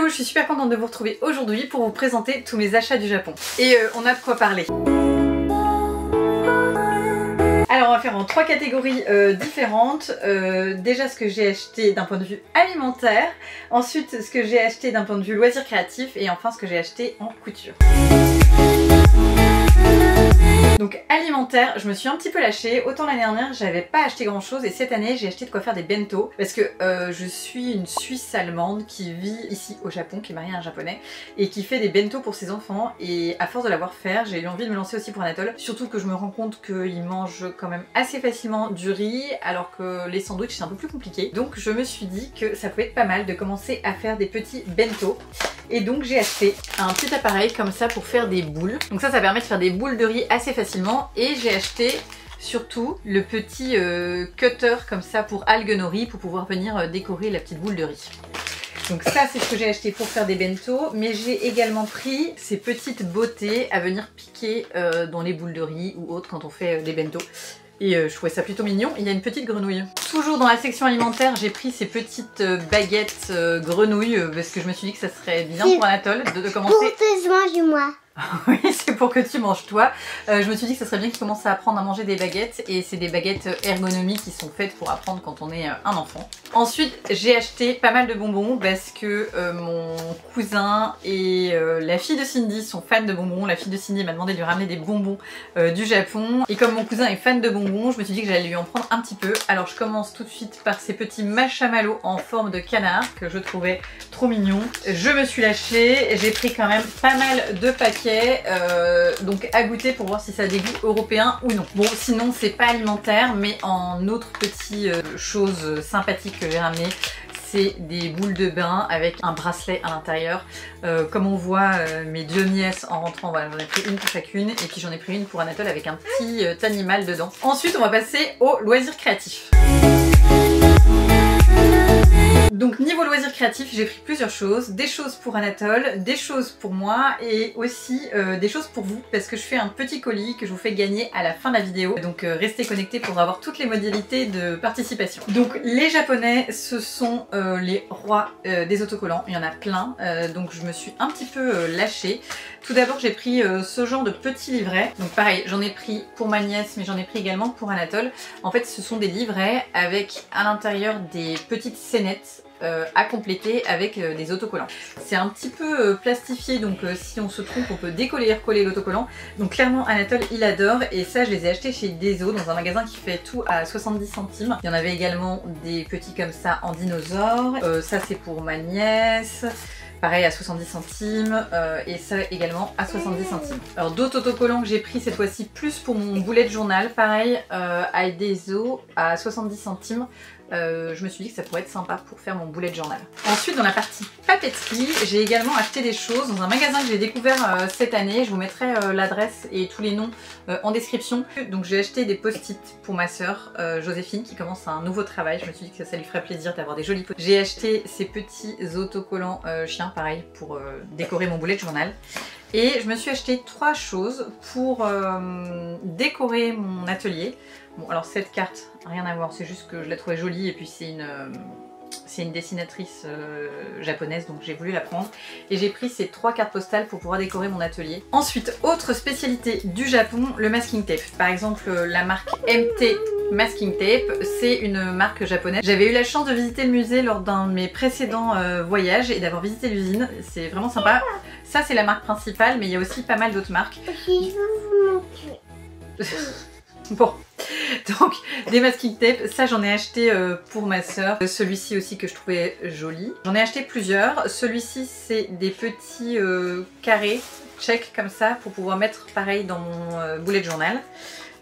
Hello, je suis super contente de vous retrouver aujourd'hui pour vous présenter tous mes achats du Japon. Et on a de quoi parler. Alors on va faire en 3 catégories différentes. Déjà ce que j'ai acheté d'un point de vue alimentaire, ensuite ce que j'ai acheté d'un point de vue loisir créatif et enfin ce que j'ai acheté en couture. Donc alimentaire, je me suis un petit peu lâchée. Autant l'année dernière j'avais pas acheté grand chose et cette année j'ai acheté de quoi faire des bento parce que je suis une Suisse allemande qui vit ici au Japon, qui est mariée à un japonais et qui fait des bento pour ses enfants, et à force de la voir faire j'ai eu envie de me lancer aussi pour Anatole, surtout que je me rends compte qu'il mange quand même assez facilement du riz alors que les sandwichs c'est un peu plus compliqué. Donc je me suis dit que ça pouvait être pas mal de commencer à faire des petits bento. Et donc j'ai acheté un petit appareil comme ça pour faire des boules. Donc ça permet de faire des boules de riz assez facilement. Et j'ai acheté surtout le petit cutter comme ça pour algues nori pour pouvoir venir décorer la petite boule de riz. Donc ça c'est ce que j'ai acheté pour faire des bento. Mais j'ai également pris ces petites beautés à venir piquer dans les boules de riz ou autres quand on fait des bento. Et je trouvais ça plutôt mignon. Il y a une petite grenouille. Toujours dans la section alimentaire, j'ai pris ces petites baguettes grenouilles parce que je me suis dit que ça serait bien pour Anatole de commencer. Pour que je mange moi. Oui, c'est pour que tu manges toi. Je me suis dit que ça serait bien qu'il commence à apprendre à manger des baguettes, et c'est des baguettes ergonomiques qui sont faites pour apprendre quand on est un enfant. Ensuite, j'ai acheté pas mal de bonbons parce que mon cousin et la fille de Cindy sont fans de bonbons. La fille de Cindy m'a demandé de lui ramener des bonbons du Japon, et comme mon cousin est fan de bonbons, je me suis dit que j'allais lui en prendre un petit peu. Alors je commence tout de suite par ces petits marshmallows en forme de canard que je trouvais trop mignons. Je me suis lâchée, j'ai pris quand même pas mal de paquets. Donc à goûter pour voir si ça a des goûts européens ou non. Bon, sinon c'est pas alimentaire, mais en autre petite chose sympathique que j'ai ramené, c'est des boules de bain avec un bracelet à l'intérieur. Comme on voit mes deux nièces en rentrant, voilà, j'en ai pris une pour chacune, et puis j'en ai pris une pour Anatole avec un petit animal dedans. Ensuite on va passer au loisir créatif. Donc niveau loisir créatif, j'ai pris plusieurs choses, des choses pour Anatole, des choses pour moi et aussi des choses pour vous, parce que je fais un petit colis que je vous fais gagner à la fin de la vidéo. Donc restez connectés pour avoir toutes les modalités de participation. Donc les Japonais, ce sont les rois des autocollants, il y en a plein, donc je me suis un petit peu lâchée. Tout d'abord j'ai pris ce genre de petits livrets, donc pareil j'en ai pris pour ma nièce mais j'en ai pris également pour Anatole. En fait ce sont des livrets avec à l'intérieur des petites scénettes à compléter avec des autocollants. C'est un petit peu plastifié, donc si on se trompe on peut décoller et recoller l'autocollant. Donc clairement Anatole il adore, et ça je les ai achetés chez Deso dans un magasin qui fait tout à 70 centimes. Il y en avait également des petits comme ça en dinosaure. Ça c'est pour ma nièce. Pareil à 70 centimes et ça également à 70 centimes. Alors d'autres autocollants que j'ai pris cette fois-ci plus pour mon bullet journal, pareil à Deso à 70 centimes. Je me suis dit que ça pourrait être sympa pour faire mon bullet journal. Ensuite dans la partie papeterie, j'ai également acheté des choses dans un magasin que j'ai découvert cette année. Je vous mettrai l'adresse et tous les noms en description. Donc j'ai acheté des post-it pour ma soeur Joséphine qui commence un nouveau travail. Je me suis dit que ça lui ferait plaisir d'avoir des jolis post-it. J'ai acheté ces petits autocollants chiens pareil pour décorer mon bullet journal. Et je me suis acheté 3 choses pour décorer mon atelier. Bon alors cette carte, rien à voir, c'est juste que je la trouvais jolie et puis c'est une dessinatrice japonaise, donc j'ai voulu la prendre. Et j'ai pris ces 3 cartes postales pour pouvoir décorer mon atelier. Ensuite, autre spécialité du Japon, le masking tape. Par exemple la marque MT Masking Tape, c'est une marque japonaise. J'avais eu la chance de visiter le musée lors d'un de mes précédents voyages et d'avoir visité l'usine, c'est vraiment sympa. Ça c'est la marque principale, mais il y a aussi pas mal d'autres marques. Je vais vous montrer. Bon, donc des masking tape, ça j'en ai acheté pour ma soeur. Celui-ci aussi que je trouvais joli. J'en ai acheté plusieurs. Celui-ci c'est des petits carrés check comme ça pour pouvoir mettre pareil dans mon bullet journal.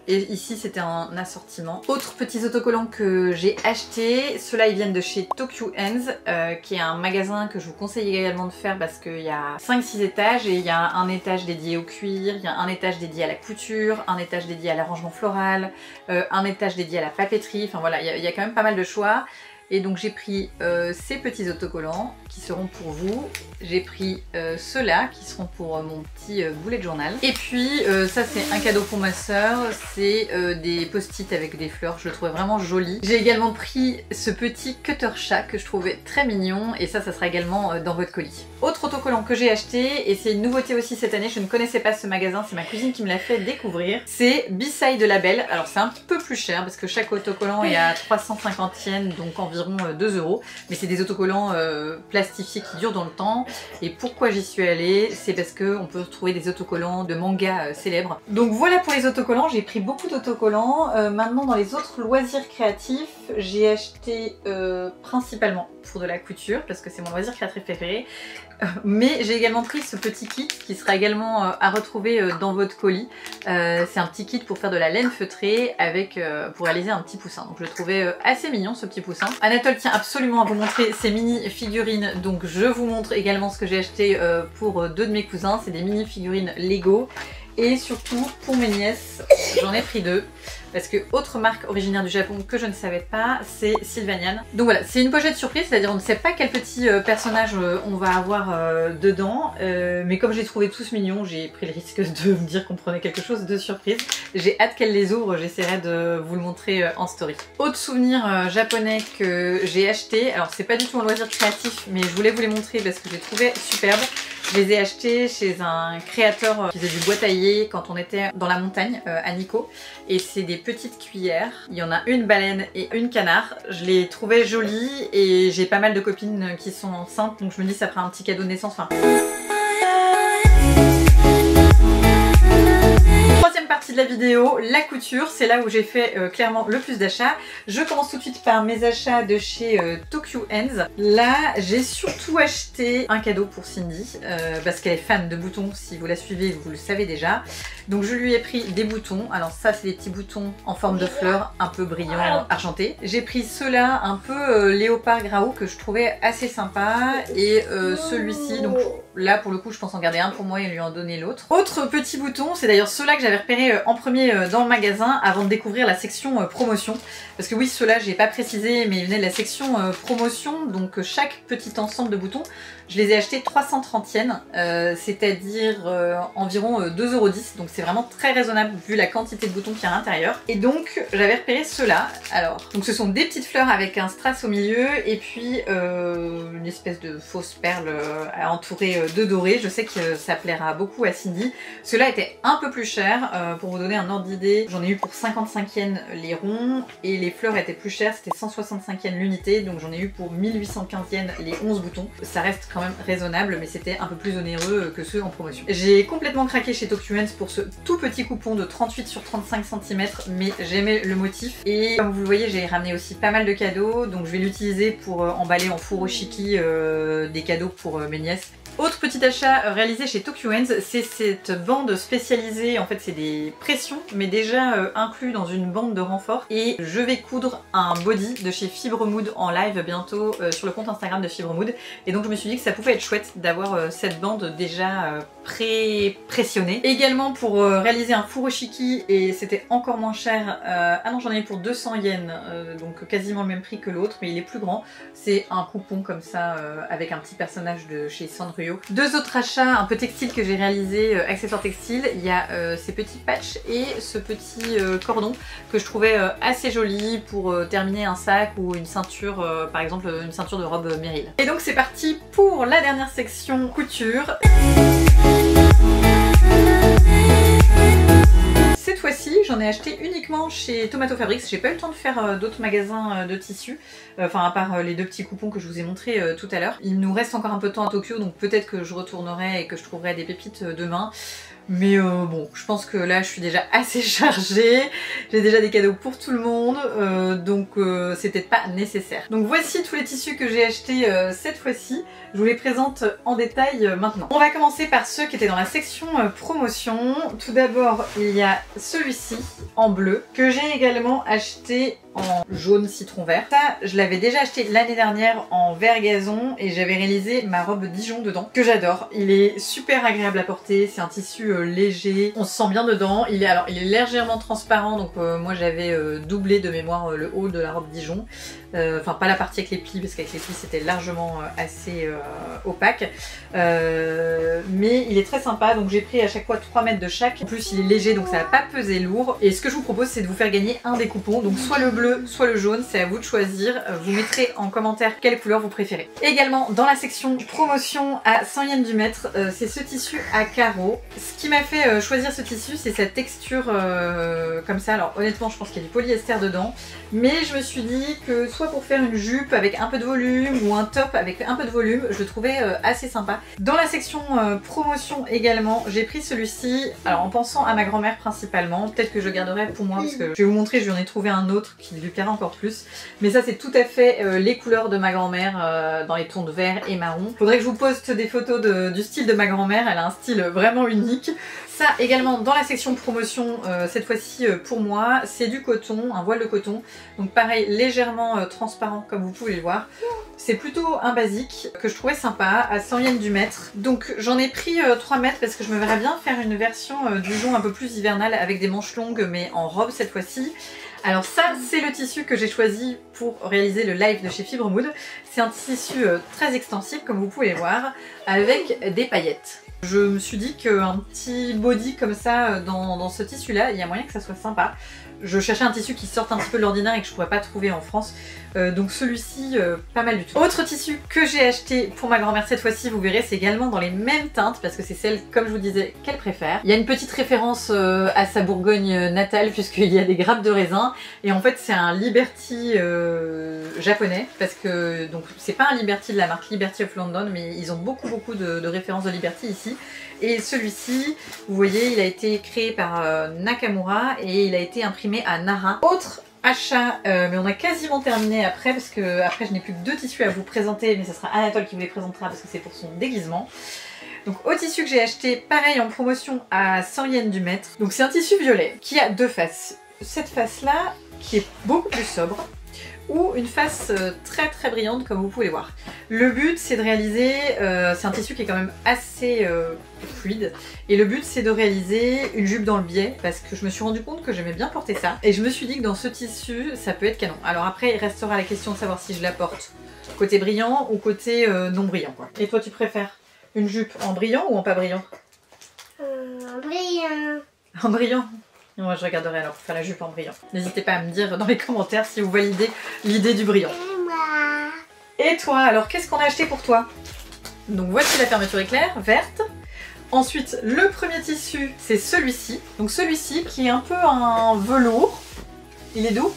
Et ici c'était un assortiment. Autres petits autocollants que j'ai achetés, ceux-là ils viennent de chez Tokyo Hands, qui est un magasin que je vous conseille également de faire parce qu'il y a 5-6 étages et il y a un étage dédié au cuir, il y a un étage dédié à la couture, un étage dédié à l'arrangement floral, un étage dédié à la papeterie, enfin voilà, il y a quand même pas mal de choix. Et donc j'ai pris ces petits autocollants qui seront pour vous. J'ai pris ceux-là qui seront pour mon petit bullet journal. Et puis ça c'est un cadeau pour ma soeur, c'est des post-it avec des fleurs, je le trouvais vraiment joli. J'ai également pris ce petit cutter chat que je trouvais très mignon et ça sera également dans votre colis. Autre autocollant que j'ai acheté, et c'est une nouveauté aussi cette année, je ne connaissais pas ce magasin, c'est ma cousine qui me l'a fait découvrir, c'est B-Side Label. Alors c'est un petit peu plus cher parce que chaque autocollant est à 350 yens, donc environ 2 €, mais c'est des autocollants plastifiés qui durent dans le temps. Et pourquoi j'y suis allée, c'est parce qu'on peut trouver des autocollants de mangas célèbres. Donc voilà pour les autocollants, j'ai pris beaucoup d'autocollants. Maintenant dans les autres loisirs créatifs, j'ai acheté principalement pour de la couture parce que c'est mon loisir créatif préféré. Mais j'ai également pris ce petit kit qui sera également à retrouver dans votre colis. C'est un petit kit pour faire de la laine feutrée avec pour réaliser un petit poussin. Donc je le trouvais assez mignon ce petit poussin. Anatole tient absolument à vous montrer ses mini figurines, donc je vous montre également ce que j'ai acheté pour deux de mes cousins. C'est des mini figurines Lego. Et surtout pour mes nièces, j'en ai pris deux. Parce que autre marque originaire du Japon que je ne savais pas, c'est Sylvanian. Donc voilà, c'est une pochette surprise, c'est-à-dire on ne sait pas quel petit personnage on va avoir dedans. Mais comme j'ai trouvé tous mignons, j'ai pris le risque de me dire qu'on prenait quelque chose de surprise. J'ai hâte qu'elle les ouvre, j'essaierai de vous le montrer en story. Autre souvenir japonais que j'ai acheté, alors c'est pas du tout un loisir créatif, mais je voulais vous les montrer parce que j'ai trouvé superbe. Je les ai achetés chez un créateur qui faisait du bois taillé quand on était dans la montagne à Nikko. Et c'est des petites cuillères. Il y en a une baleine et une canard. Je les trouvais jolies et j'ai pas mal de copines qui sont enceintes, donc je me dis ça fera un petit cadeau de naissance. Enfin, partie de la vidéo, la couture, c'est là où j'ai fait clairement le plus d'achats. Je commence tout de suite par mes achats de chez Tokyo Ends. Là, j'ai surtout acheté un cadeau pour Cindy parce qu'elle est fan de boutons. Si vous la suivez, vous le savez déjà. Donc je lui ai pris des boutons. Alors ça, c'est des petits boutons en forme de fleurs, un peu brillants, argentés. J'ai pris ceux-là, un peu léopard grau, que je trouvais assez sympa. Et celui-ci, donc là pour le coup, je pense en garder un pour moi et lui en donner l'autre. Autre petit bouton, c'est d'ailleurs ceux-là que j'avais repéré en premier dans le magasin avant de découvrir la section promotion. Parce que oui, ceux-là, j'ai pas précisé, mais ils venaient de la section promotion. Donc chaque petit ensemble de boutons, je les ai achetés 330 yens, c'est-à-dire environ 2,10 €. Donc c'est vraiment très raisonnable vu la quantité de boutons qu'il y a à l'intérieur. Et donc j'avais repéré ceux-là. Alors, donc ce sont des petites fleurs avec un strass au milieu et puis une espèce de fausse perle entourée de doré. Je sais que ça plaira beaucoup à Cindy. Ceux-là étaient un peu plus chers. Pour vous donner un ordre d'idée, j'en ai eu pour 55 yens les ronds et les fleurs étaient plus chères, c'était 165 yens l'unité, donc j'en ai eu pour 1815 yens les 11 boutons. Ça reste quand même raisonnable, mais c'était un peu plus onéreux que ceux en promotion. J'ai complètement craqué chez Tokyo Ends pour ce tout petit coupon de 38 sur 35 cm, mais j'aimais le motif. Et comme vous le voyez, j'ai ramené aussi pas mal de cadeaux, donc je vais l'utiliser pour emballer en furoshiki des cadeaux pour mes nièces. Autre petit achat réalisé chez Tokyo Ends, c'est cette bande spécialisée, en fait c'est des pressions, mais déjà inclus dans une bande de renfort. Et je vais coudre un body de chez Fibre Mood en live bientôt sur le compte Instagram de Fibre Mood. Et donc je me suis dit que ça pouvait être chouette d'avoir cette bande déjà pré-pressionnée. Également pour réaliser un furoshiki, et c'était encore moins cher, ah non j'en ai pour 200 yens, donc quasiment le même prix que l'autre, mais il est plus grand. C'est un coupon comme ça avec un petit personnage de chez Sanrio. Deux autres achats un peu textiles que j'ai réalisés, accessoires textiles, il y a ces petits patchs et ce petit cordon que je trouvais assez joli pour terminer un sac ou une ceinture, par exemple une ceinture de robe Meryl. Et donc c'est parti pour la dernière section couture. Cette fois-ci, j'en ai acheté uniquement chez Tomato Fabrics. J'ai pas eu le temps de faire d'autres magasins de tissus, enfin à part les deux petits coupons que je vous ai montrés tout à l'heure. Il nous reste encore un peu de temps à Tokyo, donc peut-être que je retournerai et que je trouverai des pépites demain. Mais bon, je pense que là je suis déjà assez chargée, j'ai déjà des cadeaux pour tout le monde, donc c'est peut-être pas nécessaire. Donc voici tous les tissus que j'ai achetés cette fois-ci, je vous les présente en détail maintenant. On va commencer par ceux qui étaient dans la section promotion. Tout d'abord il y a celui-ci en bleu, que j'ai également acheté en jaune citron vert. Ça, je l'avais déjà acheté l'année dernière en vert gazon et j'avais réalisé ma robe Dijon dedans, que j'adore. Il est super agréable à porter, c'est un tissu léger, on se sent bien dedans. Il est légèrement transparent, donc moi j'avais doublé de mémoire le haut de la robe Dijon. Enfin pas la partie avec les plis, parce qu'avec les plis c'était largement assez opaque. Mais il est très sympa, donc j'ai pris à chaque fois 3 mètres de chaque. En plus il est léger, donc ça va pas peser lourd. Et ce que je vous propose, c'est de vous faire gagner un des coupons, donc soit le bleu, soit le jaune, c'est à vous de choisir. Vous mettrez en commentaire quelle couleur vous préférez. Également dans la section promotion à 100 yens du mètre, c'est ce tissu à carreaux. Ce qui m'a fait choisir ce tissu, c'est cette texture comme ça. Alors honnêtement je pense qu'il y a du polyester dedans, mais je me suis dit que soit pour faire une jupe avec un peu de volume ou un top avec un peu de volume, je le trouvais assez sympa. Dans la section promotion également, j'ai pris celui-ci, alors en pensant à ma grand-mère principalement, peut-être que je le garderai pour moi parce que je vais vous montrer, je lui en ai trouvé un autre qui lui plaira encore plus, mais ça c'est tout à fait les couleurs de ma grand-mère dans les tons de vert et marron. Faudrait que je vous poste des photos du style de ma grand-mère, elle a un style vraiment unique. Ça également dans la section promotion, cette fois-ci pour moi, c'est du coton, un voile de coton, donc pareil légèrement transparent comme vous pouvez le voir. C'est plutôt un basique que je trouvais sympa, à 100 yens du mètre. Donc j'en ai pris 3 mètres parce que je me verrais bien faire une version Dijon un peu plus hivernale avec des manches longues mais en robe cette fois-ci. Alors ça, c'est le tissu que j'ai choisi pour réaliser le live de chez Fibre Mood. C'est un tissu très extensible comme vous pouvez le voir, avec des paillettes. Je me suis dit qu'un petit body comme ça dans ce tissu là, il y a moyen que ça soit sympa. Je cherchais un tissu qui sorte un petit peu de l'ordinaire et que je pourrais pas trouver en France. Donc celui-ci, pas mal du tout. Autre tissu que j'ai acheté pour ma grand-mère cette fois-ci, vous verrez, c'est également dans les mêmes teintes parce que c'est celle, comme je vous disais, qu'elle préfère. Il y a une petite référence à sa Bourgogne natale puisqu'il y a des grappes de raisin. Et en fait, c'est un Liberty japonais parce que, donc c'est pas un Liberty de la marque Liberty of London, mais ils ont beaucoup de références de Liberty ici. Et celui-ci, vous voyez, il a été créé par Nakamura et il a été imprimé à Nara. Autre achat, mais on a quasiment terminé après parce que après je n'ai plus que 2 tissus à vous présenter, mais ce sera Anatole qui vous les présentera parce que c'est pour son déguisement. Donc au tissu que j'ai acheté, pareil en promotion à 100 yens du mètre. Donc c'est un tissu violet qui a 2 faces. Cette face-là qui est beaucoup plus sobre, ou une face très brillante comme vous pouvez voir. Le but c'est de réaliser, c'est un tissu qui est quand même assez fluide, et le but c'est de réaliser une jupe dans le biais parce que je me suis rendu compte que j'aimais bien porter ça et je me suis dit que dans ce tissu ça peut être canon. Alors après il restera la question de savoir si je la porte côté brillant ou côté non brillant quoi. Et toi tu préfères une jupe en brillant ou en pas brillant? En brillant. En brillant. Moi je regarderai alors pour faire la jupe en brillant. N'hésitez pas à me dire dans les commentaires si vous validez l'idée du brillant. Et moi. Et toi, alors qu'est-ce qu'on a acheté pour toi? Donc voici la fermeture éclair, verte. Ensuite, le premier tissu, c'est celui-ci. Donc celui-ci qui est un peu un velours. Il est doux.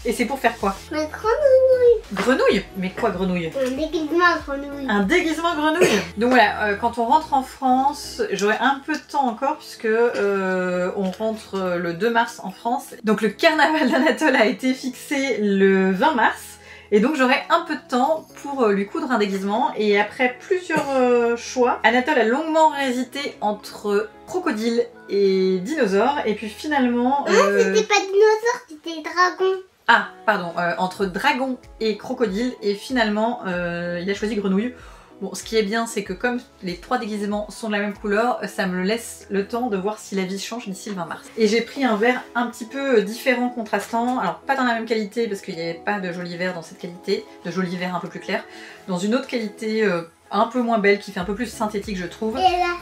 Et c'est pour faire quoi? Ma grenouille. Grenouille? Mais quoi grenouille? Un déguisement grenouille. Un déguisement grenouille. Donc voilà, quand on rentre en France, j'aurai un peu de temps encore puisque on rentre le 2 mars en France. Donc le carnaval d'Anatole a été fixé le 20 mars. Et donc j'aurai un peu de temps pour lui coudre un déguisement. Et après plusieurs choix, Anatole a longuement hésité entre crocodile et dinosaure. Et puis finalement... C'était pas dinosaure, c'était dragon. Ah, pardon, entre dragon et crocodile. Et finalement, il a choisi grenouille. Bon, ce qui est bien, c'est que comme les 3 déguisements sont de la même couleur, ça me laisse le temps de voir si la vie change d'ici le 20 mars. Et j'ai pris un vert un petit peu différent, contrastant. Alors, pas dans la même qualité, parce qu'il n'y avait pas de joli vert dans cette qualité, de joli vert un peu plus clair. Dans une autre qualité un peu moins belle, qui fait un peu plus synthétique, je trouve. Et là.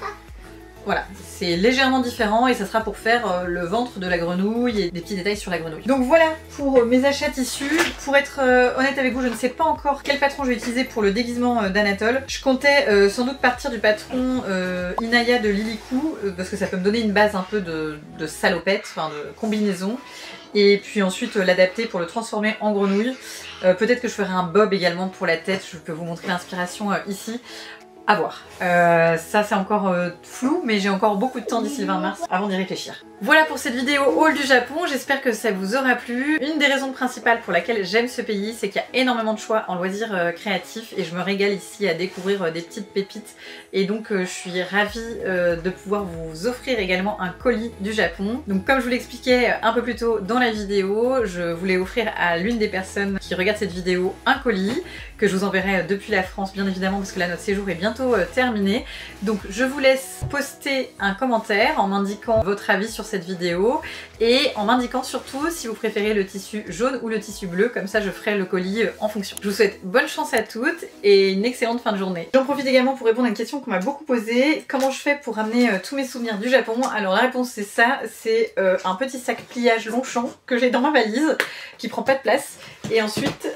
Voilà, c'est légèrement différent et ça sera pour faire le ventre de la grenouille et des petits détails sur la grenouille. Donc voilà pour mes achats tissus. Pour être honnête avec vous, je ne sais pas encore quel patron je vais utiliser pour le déguisement d'Anatole. Je comptais sans doute partir du patron Inaya de Lilikou parce que ça peut me donner une base un peu de salopette, enfin de combinaison. Et puis ensuite l'adapter pour le transformer en grenouille. Peut-être que je ferai un bob également pour la tête, je peux vous montrer l'inspiration ici. À voir. Ça c'est encore flou, mais j'ai encore beaucoup de temps d'ici le 20 mars avant d'y réfléchir. Voilà pour cette vidéo haul du Japon, j'espère que ça vous aura plu. Une des raisons principales pour laquelle j'aime ce pays, c'est qu'il y a énormément de choix en loisirs créatifs et je me régale ici à découvrir des petites pépites et donc je suis ravie de pouvoir vous offrir également un colis du Japon. Donc comme je vous l'expliquais un peu plus tôt dans la vidéo, je voulais offrir à l'une des personnes qui regarde cette vidéo un colis que je vous enverrai depuis la France bien évidemment parce que là notre séjour est bientôt terminé. Donc je vous laisse poster un commentaire en m'indiquant votre avis sur cette vidéo et en m'indiquant surtout si vous préférez le tissu jaune ou le tissu bleu, comme ça je ferai le colis en fonction. Je vous souhaite bonne chance à toutes et une excellente fin de journée. J'en profite également pour répondre à une question qu'on m'a beaucoup posée. Comment je fais pour ramener tous mes souvenirs du Japon? Alors la réponse c'est ça, c'est un petit sac pliage Longchamp que j'ai dans ma valise qui prend pas de place et ensuite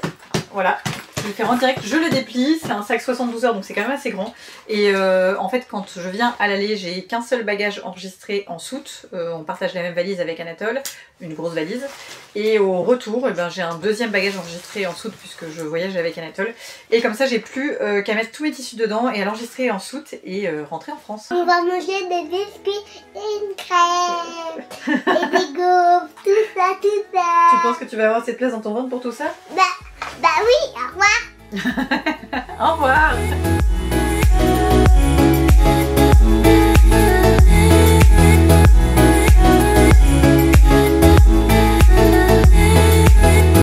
voilà. Je vais faire en direct, je le déplie, c'est un sac 72 heures donc c'est quand même assez grand et en fait quand je viens à l'aller j'ai qu'un seul bagage enregistré en soute, on partage la même valise avec Anatole, une grosse valise, et au retour j'ai un deuxième bagage enregistré en soute puisque je voyage avec Anatole et comme ça j'ai plus qu'à mettre tous mes tissus dedans et à l'enregistrer en soute et rentrer en France. On va manger des biscuits et une crème et des gaufres, tout ça, tout ça. Tu penses que tu vas avoir cette place dans ton ventre pour tout ça? Bah oui, au revoir. Au revoir.